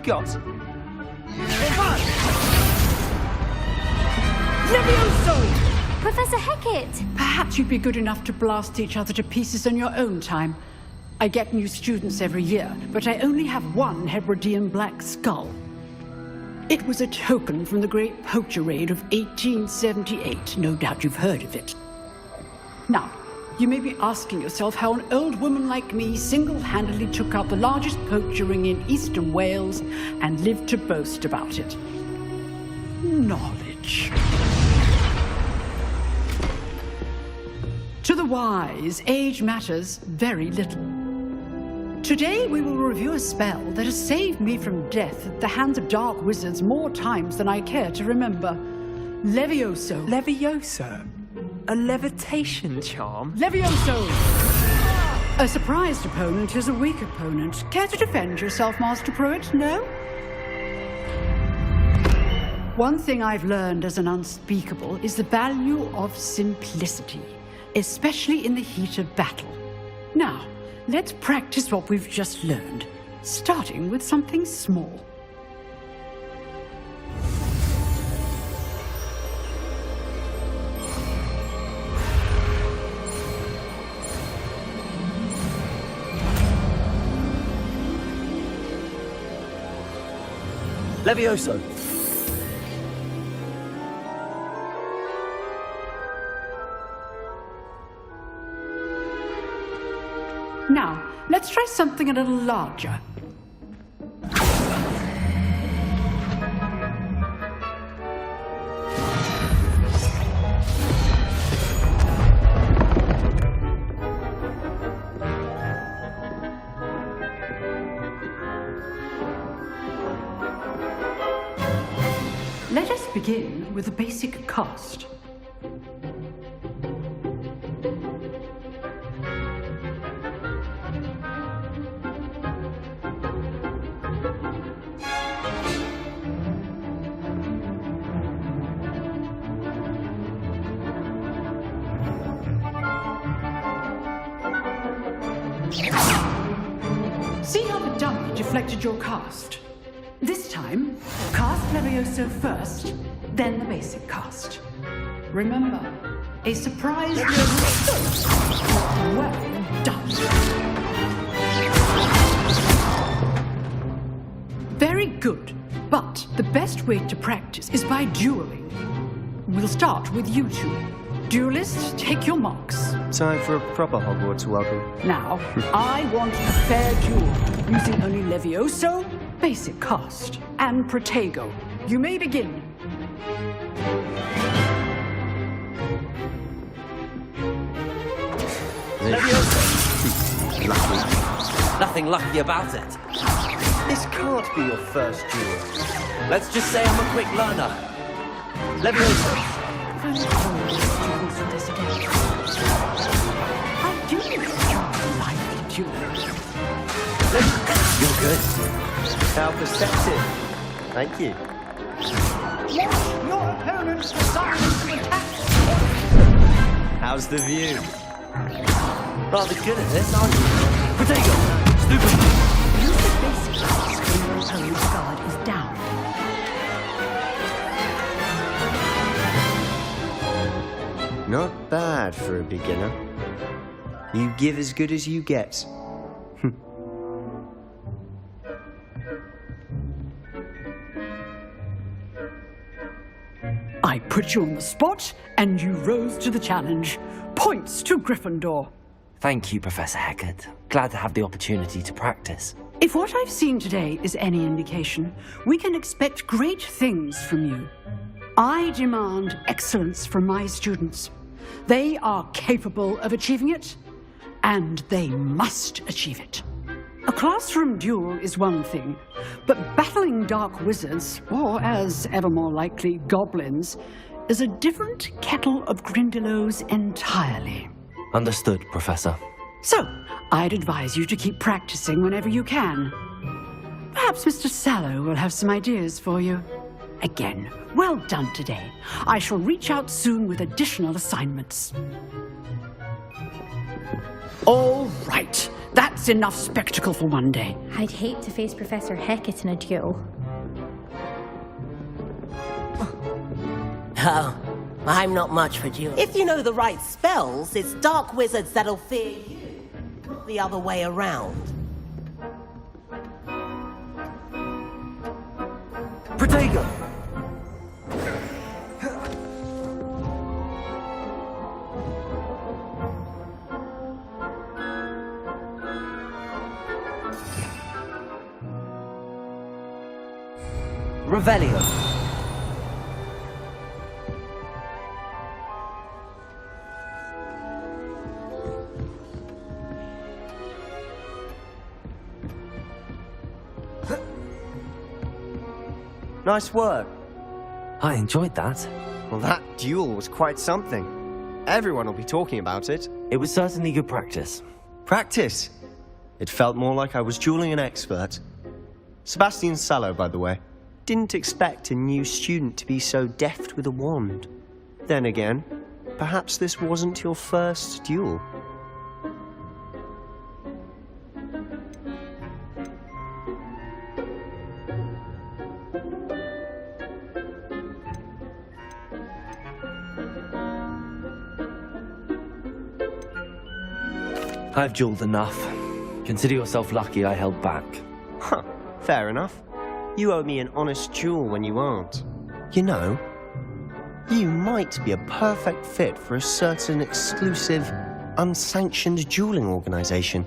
you've got. Levioso! Professor Hecat! Perhaps you'd be good enough to blast each other to pieces in your own time. I get new students every year, but I only have one Hebridean black skull. It was a token from the Great Poacher Raid of 1878. No doubt you've heard of it. Now, you may be asking yourself how an old woman like me single-handedly took out the largest poacher ring in eastern Wales and lived to boast about it. Knowledge. To the wise, age matters very little. Today we will review a spell that has saved me from death at the hands of dark wizards more times than I care to remember. Levioso. Levioso? A levitation charm? Levioso! A surprised opponent is a weak opponent. Care to defend yourself, Master Pruitt? No? One thing I've learned as an unspeakable is the value of simplicity, especially in the heat of battle. Now, let's practice what we've just learned, starting with something small. Levioso. Now, let's try something a little larger. Let us begin with the basic cast. See how the dummy deflected your cast? This time, cast Levioso first, then the basic cast. Remember, a surprise well done. Very good, but the best way to practice is by dueling. We'll start with you two. Duelists, take your marks. Time for a proper Hogwarts welcome. Now, I want a fair duel, using only Levioso, basic cast, and Protego. You may begin. Levioso. Lucky. Nothing lucky about it. This can't be your first duel. Let's just say I'm a quick learner. Levioso. I do like duels. You're good. How perceptive. Thank you. Watch your opponent's designs to attack. How's the view? Rather good at this, aren't you? Protego. Stupid. Use the basic cast when your opponent's guard is down. Not bad for a beginner. You give as good as you get. I put you on the spot, and you rose to the challenge. Points to Gryffindor. Thank you, Professor Hecat. Glad to have the opportunity to practice. If what I've seen today is any indication, we can expect great things from you. I demand excellence from my students. They are capable of achieving it, and they must achieve it. A classroom duel is one thing, but battling dark wizards, or as ever more likely, goblins, is a different kettle of Grindylows entirely. Understood, Professor. So, I'd advise you to keep practicing whenever you can. Perhaps Mr. Sallow will have some ideas for you. Again, well done today. I shall reach out soon with additional assignments. All right. That's enough spectacle for one day. I'd hate to face Professor Hecat in a duel. Oh, I'm not much for duels. If you know the right spells, it's dark wizards that'll fear you, not the other way around. Protego! Revelio. Nice work. I enjoyed that. Well, that duel was quite something. Everyone will be talking about it. It was certainly good practice. Practice. It felt more like I was dueling an expert. Sebastian Sallow, by the way. Didn't expect a new student to be so deft with a wand. Then again, perhaps this wasn't your first duel. I've dueled enough. Consider yourself lucky I held back. Huh, fair enough. You owe me an honest duel when you aren't. You know, you might be a perfect fit for a certain exclusive, unsanctioned dueling organization.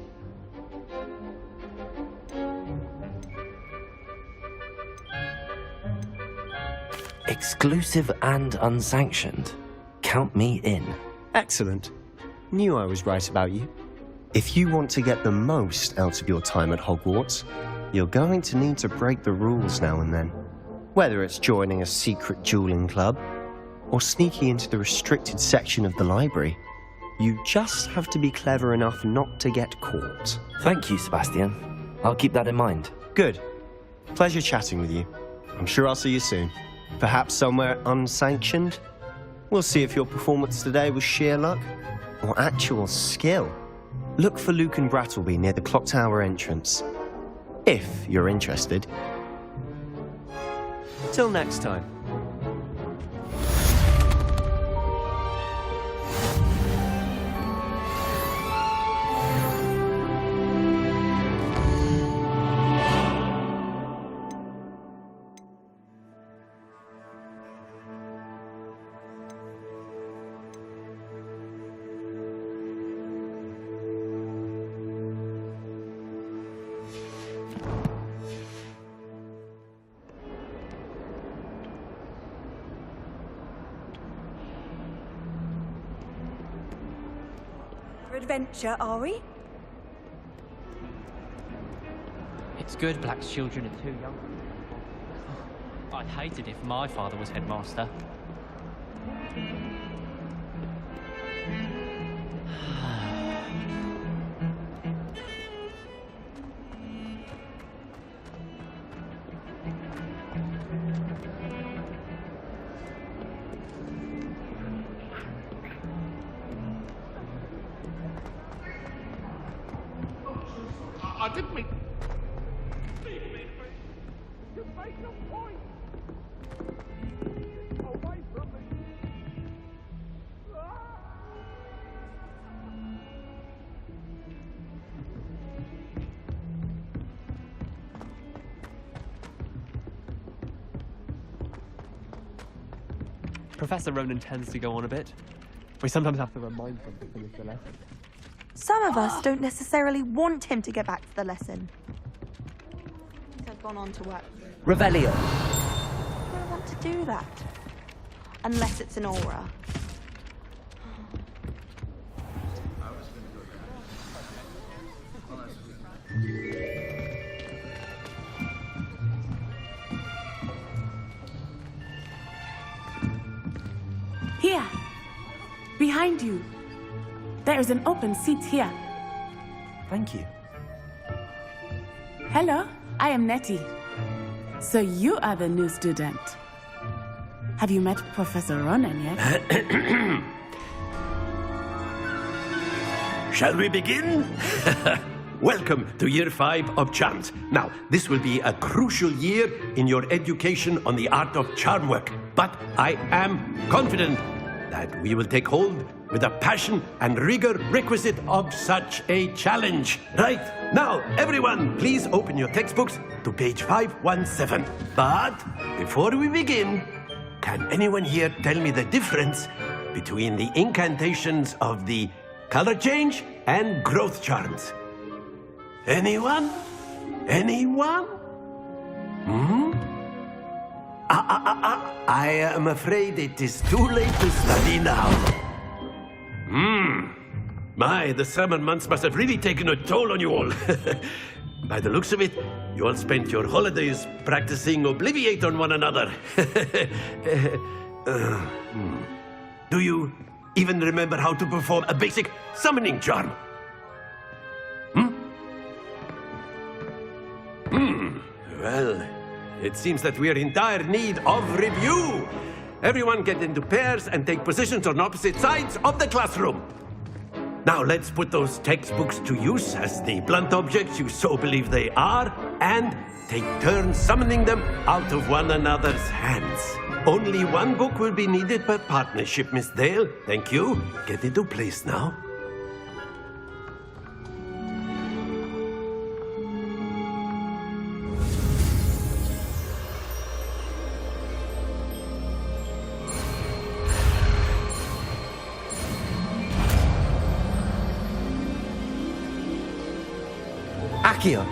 Exclusive and unsanctioned. Count me in. Excellent. Knew I was right about you. If you want to get the most out of your time at Hogwarts, you're going to need to break the rules now and then. Whether it's joining a secret dueling club, or sneaking into the restricted section of the library, you just have to be clever enough not to get caught. Thank you, Sebastian. I'll keep that in mind. Good. Pleasure chatting with you. I'm sure I'll see you soon. Perhaps somewhere unsanctioned? We'll see if your performance today was sheer luck, or actual skill. Look for Luke and Brattleby near the clock tower entrance. If you're interested. Till next time. Adventure, are we? It's good Black's children are too young. I'd hate it if my father was headmaster. I didn't mean... Just make a point! Away from me! Professor Ronan tends to go on a bit. We sometimes have to remind him to finish the lesson. Some of us don't necessarily want him to get back to the lesson. I've gone on to work. Revelio. I don't want to do that. Unless it's an aura. Here, behind you. There is an open seat here. Thank you. Hello, I am Nettie. So you are the new student. Have you met Professor Ronan yet? Shall we begin? welcome to Year 5 of Charms. Now, this will be a crucial year in your education on the art of charm work. But I am confident that we will take hold with the passion and rigor requisite of such a challenge. Right, now, everyone, please open your textbooks to page 517. But before we begin, can anyone here tell me the difference between the incantations of the color change and growth charms? Anyone? Anyone? I am afraid it is too late to study now. My, the summer months must have really taken a toll on you all. By the looks of it, you all spent your holidays practicing Obliviate on one another. Do you even remember how to perform a basic summoning charm? Well, it seems that we are in dire need of review. Everyone get into pairs and take positions on opposite sides of the classroom. Now let's put those textbooks to use as the blunt objects you so believe they are, and take turns summoning them out of one another's hands. Only one book will be needed per partnership, Miss Dale. Thank you. Get into place now. Akio.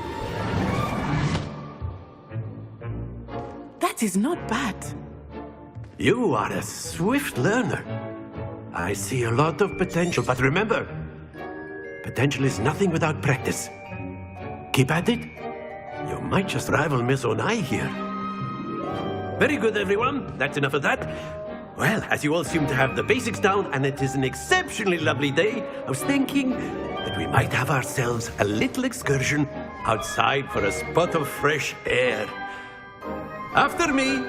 That is not bad. You are a swift learner. I see a lot of potential, but remember, potential is nothing without practice. Keep at it. You might just rival Miss Onai here. Very good, everyone. That's enough of that. Well, as you all seem to have the basics down, and it is an exceptionally lovely day, I was thinking that we might have ourselves a little excursion outside for a spot of fresh air. After me.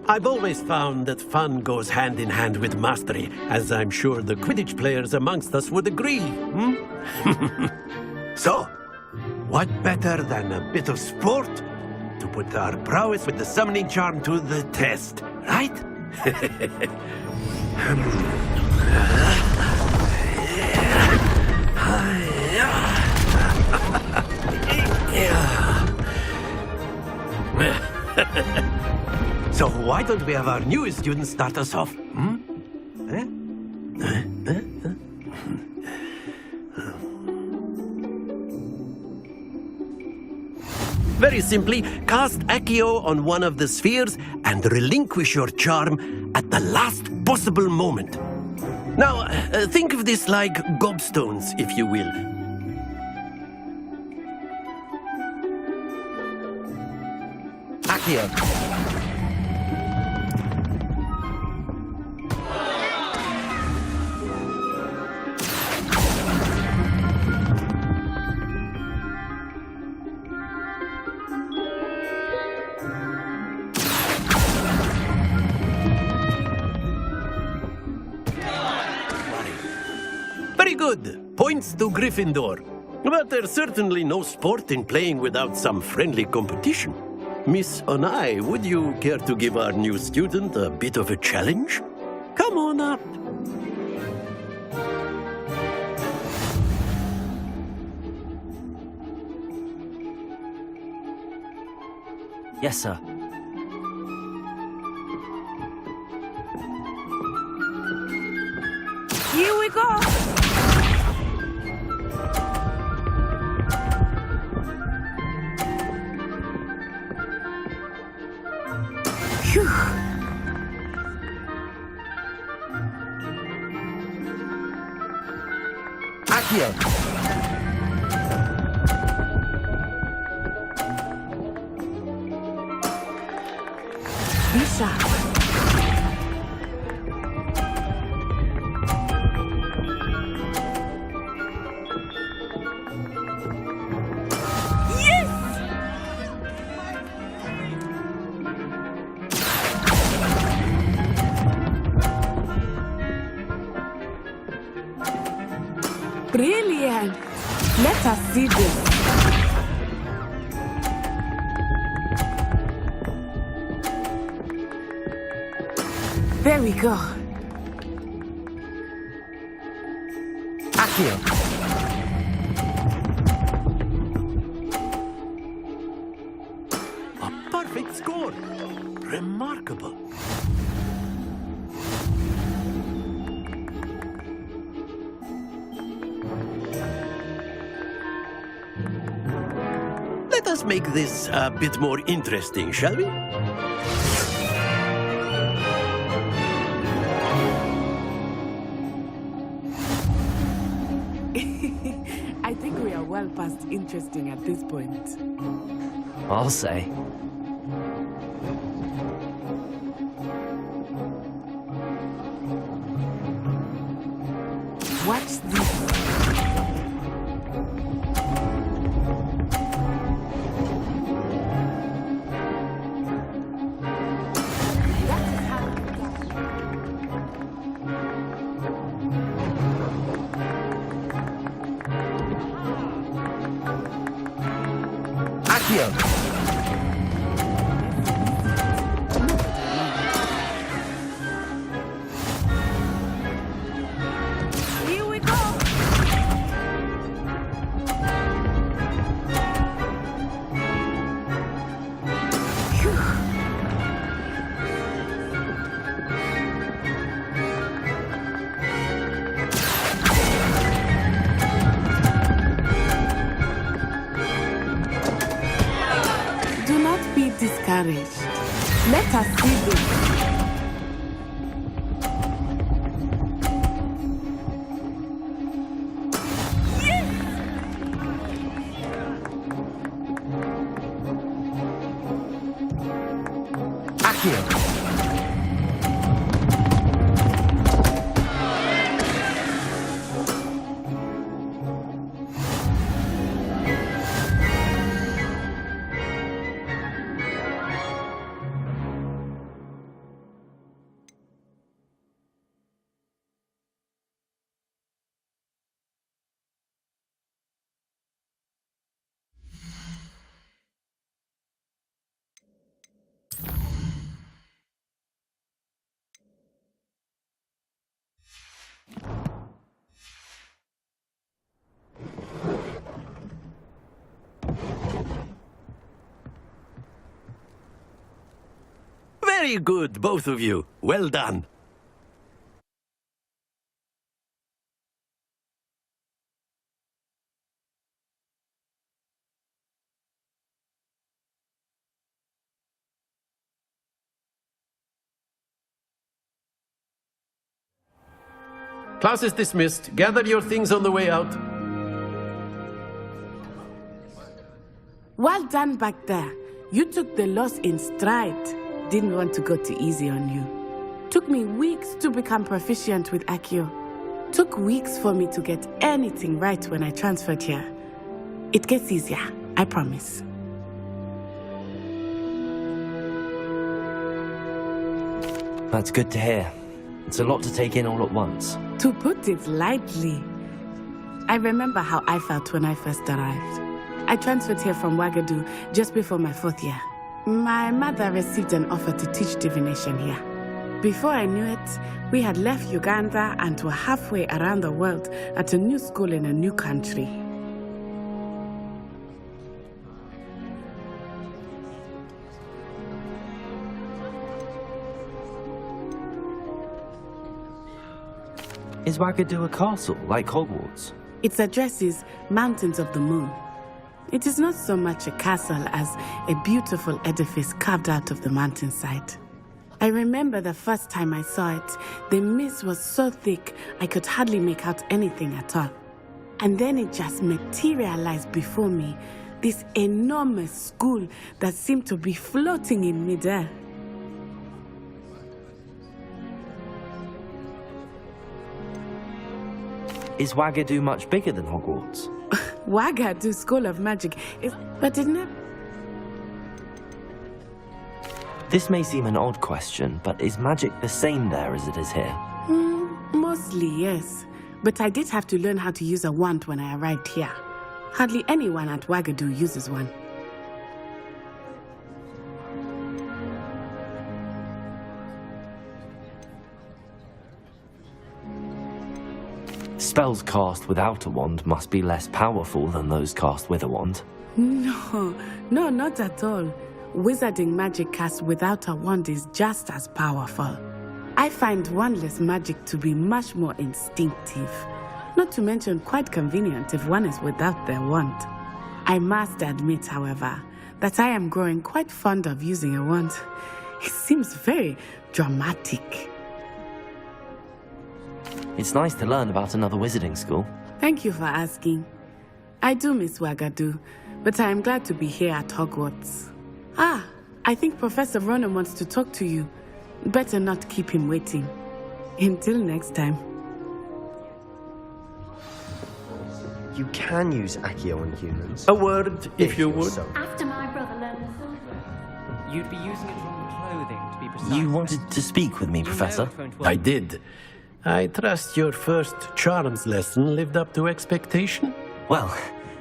I've always found that fun goes hand in hand with mastery, as I'm sure the Quidditch players amongst us would agree. So, what better than a bit of sport to put our prowess with the summoning charm to the test, right? So why don't we have our newest student start us off? Very simply, cast Accio on one of the spheres and relinquish your charm at the last possible moment. Now, think of this like gobstones, if you will. Akio. Very good. Points to Gryffindor. But there's certainly no sport in playing without some friendly competition. Miss Onai, would you care to give our new student a bit of a challenge? Come on up. Yes, sir. Here we go. Phew. Akio. Be sharp. Brilliant! Let us see this. There we go. Accio. A perfect score. Remarkable. Let us make this a bit more interesting, shall we? I think we are well past interesting at this point. I'll say. Watch this. Accio. Here we go. Do not be discouraged. Let us see this. Accio. Very good, both of you. Well done. Class is dismissed. Gather your things on the way out. Well done back there. You took the loss in stride. Didn't want to go too easy on you. Took me weeks to become proficient with Accio. Took weeks for me to get anything right when I transferred here. It gets easier, I promise. That's good to hear. It's a lot to take in all at once. To put it lightly, I remember how I felt when I first arrived. I transferred here from Ouagadougou just before my 4th year. My mother received an offer to teach divination here. Before I knew it, we had left Uganda and were halfway around the world at a new school in a new country. Is Ouagadougou a castle, like Hogwarts? Its address is Mountains of the Moon. It is not so much a castle as a beautiful edifice carved out of the mountainside. I remember the first time I saw it, the mist was so thick I could hardly make out anything at all. And then it just materialized before me, this enormous school that seemed to be floating in midair. Is Ouagadougou much bigger than Hogwarts? Ouagadougou School of Magic is... but it never... This may seem an odd question, but is magic the same there as it is here? Mostly, yes. but I did have to learn how to use a wand when I arrived here. Hardly anyone at Wagadu uses one. Spells cast without a wand must be less powerful than those cast with a wand. No, not at all. Wizarding magic cast without a wand is just as powerful. I find wandless magic to be much more instinctive. Not to mention quite convenient if one is without their wand. I must admit, however, that I am growing quite fond of using a wand. It seems very dramatic. It's nice to learn about another wizarding school. Thank you for asking. I do miss Wagadu, but I am glad to be here at Hogwarts. Ah, I think Professor Ronan wants to talk to you. Better not keep him waiting. Until next time. You can use Accio on humans. A word, if you would. After my brother learned the phone. You'd be using it from the clothing, to be precise. You wanted to speak with me, Professor? I did. I trust your first charms lesson lived up to expectation? Well,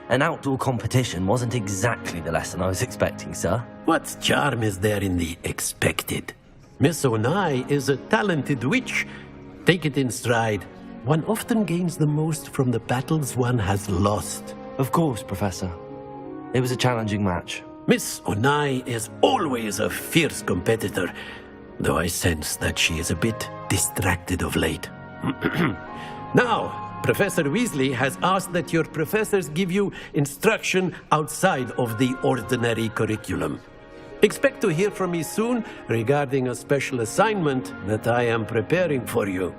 an outdoor competition wasn't exactly the lesson I was expecting, sir. What charm is there in the expected? Miss Onai is a talented witch. Take it in stride. One often gains the most from the battles one has lost. Of course, Professor. It was a challenging match. Miss Onai is always a fierce competitor, though I sense that she is a bit distracted of late. Now, Professor Weasley has asked that your professors give you instruction outside of the ordinary curriculum. Expect to hear from me soon regarding a special assignment that I am preparing for you.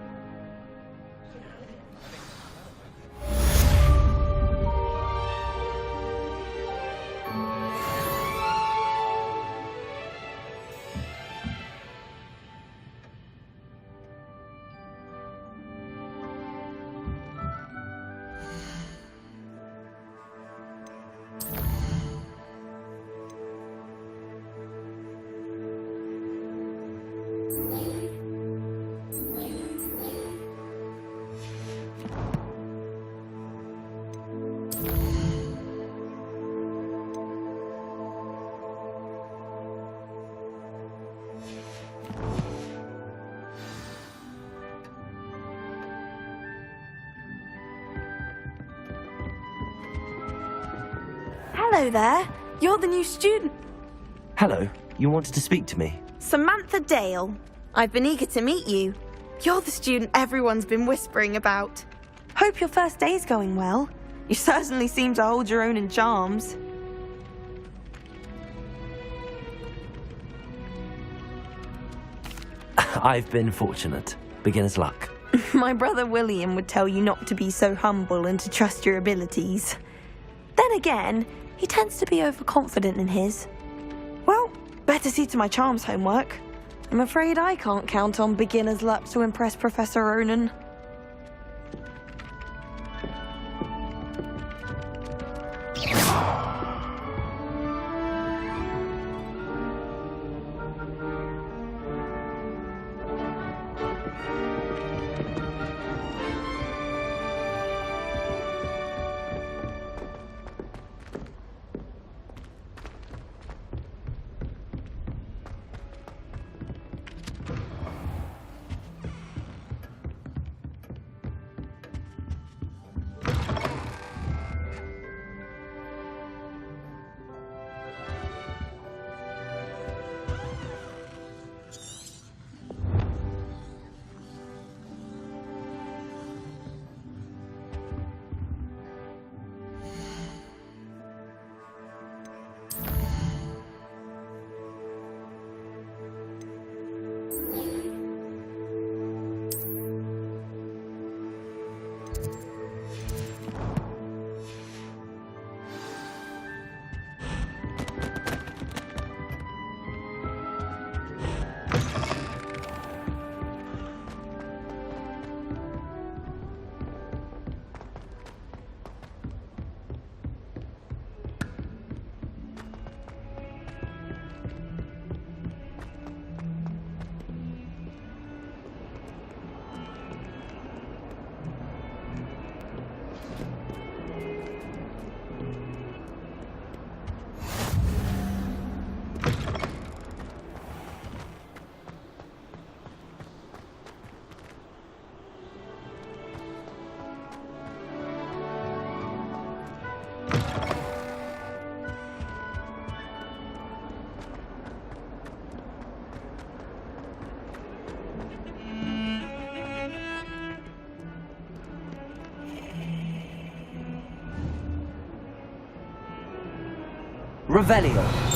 Hello there. You're the new student. Hello, you wanted to speak to me? Samantha Dale. I've been eager to meet you. You're the student everyone's been whispering about. Hope your first day's going well. You certainly seem to hold your own in charms. I've been fortunate. Beginner's luck. My brother William would tell you not to be so humble and to trust your abilities. Then again, he tends to be overconfident in his. Well, better see to my charms homework. I'm afraid I can't count on beginner's luck to impress Professor Ronan. Revelio.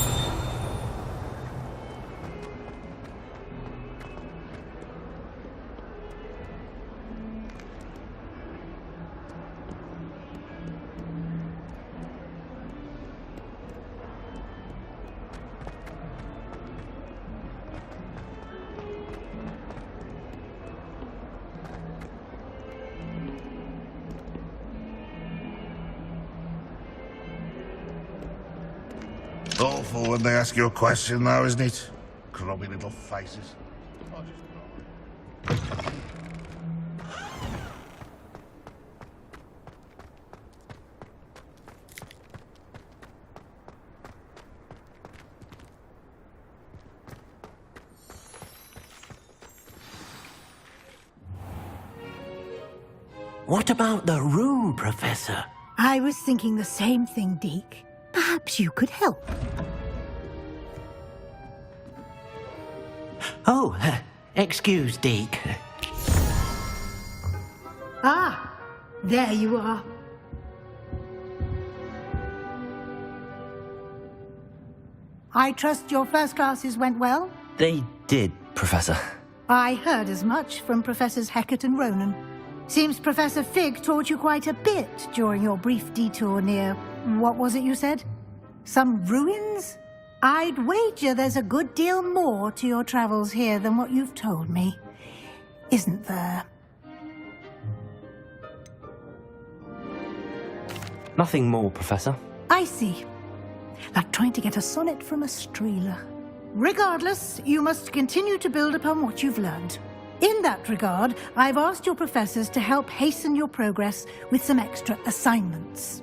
Awful when they ask you a question, though, isn't it? Grubby little faces. What about the room, Professor? I was thinking the same thing, Deke. Perhaps you could help. Oh, excuse, Deke. Ah, there you are. I trust your first classes went well? They did, Professor. I heard as much from Professors Hecat and Ronan. Seems Professor Fig taught you quite a bit during your brief detour near... what was it you said? Some ruins? I'd wager there's a good deal more to your travels here than what you've told me. Isn't there? Nothing more, Professor. I see. Like trying to get a sonnet from a streeler. Regardless, you must continue to build upon what you've learned. In that regard, I've asked your professors to help hasten your progress with some extra assignments.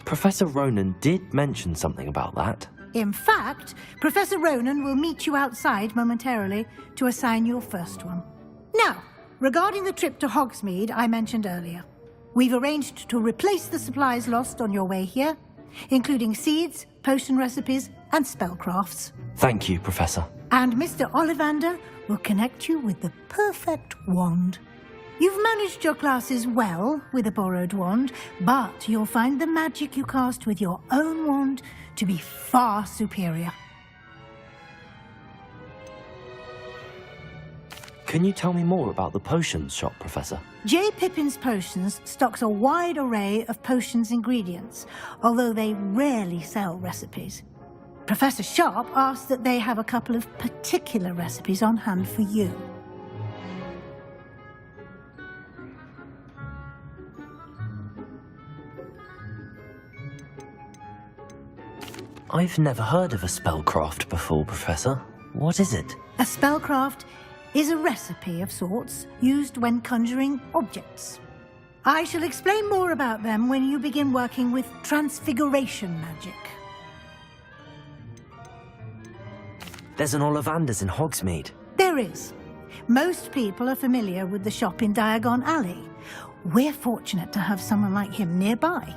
Professor Ronan did mention something about that. In fact, Professor Ronan will meet you outside momentarily to assign your first one. Now, regarding the trip to Hogsmeade I mentioned earlier, we've arranged to replace the supplies lost on your way here, including seeds, potion recipes, and spellcrafts. Thank you, Professor. And Mr. Ollivander will connect you with the perfect wand. You've managed your classes well with a borrowed wand, but you'll find the magic you cast with your own wand to be far superior. Can you tell me more about the potions shop, Professor? J. Pippin's Potions stocks a wide array of potions ingredients, although they rarely sell recipes. Professor Sharp asks that they have a couple of particular recipes on hand for you. I've never heard of a spellcraft before, Professor. What is it? A spellcraft is a recipe of sorts used when conjuring objects. I shall explain more about them when you begin working with transfiguration magic. There's an Ollivander's in Hogsmeade. There is. Most people are familiar with the shop in Diagon Alley. We're fortunate to have someone like him nearby.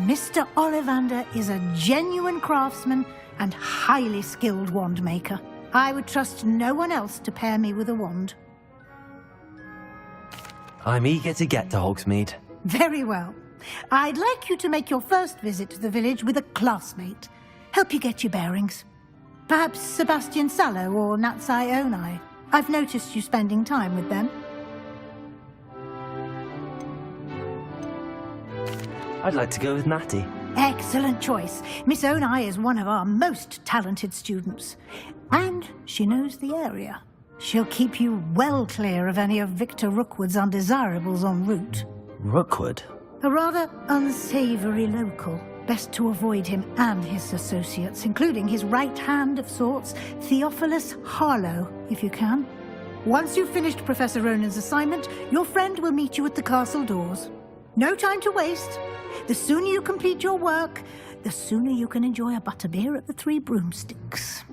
Mr. Ollivander is a genuine craftsman and highly skilled wand maker. I would trust no one else to pair me with a wand. I'm eager to get to Hogsmeade. Very well. I'd like you to make your first visit to the village with a classmate. Help you get your bearings. Perhaps Sebastian Sallow or Natsai Onai. I've noticed you spending time with them. I'd like to go with Natty. Excellent choice. Miss Onai is one of our most talented students. And she knows the area. She'll keep you well clear of any of Victor Rookwood's undesirables en route. Rookwood? A rather unsavoury local. Best to avoid him and his associates, including his right hand of sorts, Theophilus Harlow, if you can. Once you've finished Professor Ronan's assignment, your friend will meet you at the castle doors. No time to waste. The sooner you complete your work, the sooner you can enjoy a butterbeer at the Three Broomsticks.